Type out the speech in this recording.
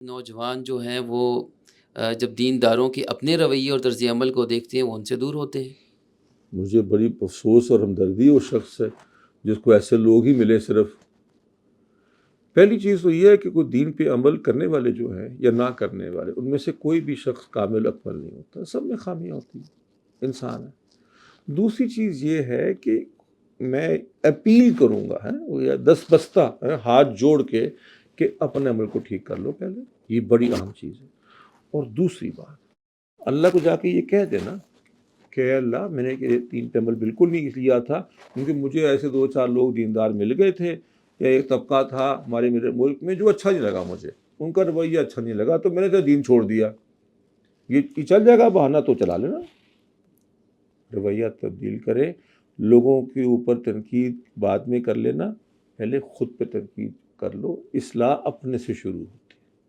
नौजवान जो हैं वो जब दीनदारों के अपने रवैये और तर्ज़ अमल को देखते हैं, वो उनसे दूर होते हैं। मुझे बड़ी अफ़सोस और हमदर्दी उस शख्स से जिसको ऐसे लोग ही मिले सिर्फ़। पहली चीज़ तो ये है कि कोई दीन पे अमल करने वाले जो हैं या ना करने वाले, उनमें से कोई भी शख्स कामिल अकमल नहीं होता, सब में ख़ामियाँ होती हैं, इंसान है। दूसरी चीज़ ये है कि मैं अपील करूँगा, हैं, या दस बस्ता हाथ जोड़ के कि अपने अमल को ठीक कर लो पहले, ये बड़ी अहम चीज़ है। और दूसरी बात, अल्लाह को जाके ये कह देना कि अल्लाह मैंने ये दीन पे अमल बिल्कुल नहीं किया था, क्योंकि मुझे ऐसे 2-4 लोग दीनदार मिल गए थे, या एक तबका था हमारे मेरे मुल्क में जो अच्छा नहीं लगा मुझे, उनका रवैया अच्छा नहीं लगा तो मैंने तो दीन छोड़ दिया। ये चल जाएगा बहाना तो चला लेना। रवैया तब्दील करें, लोगों के ऊपर तनकीद बाद में कर लेना, पहले खुद पे तनकीद कर लो, इस्लाह अपने से शुरू हो।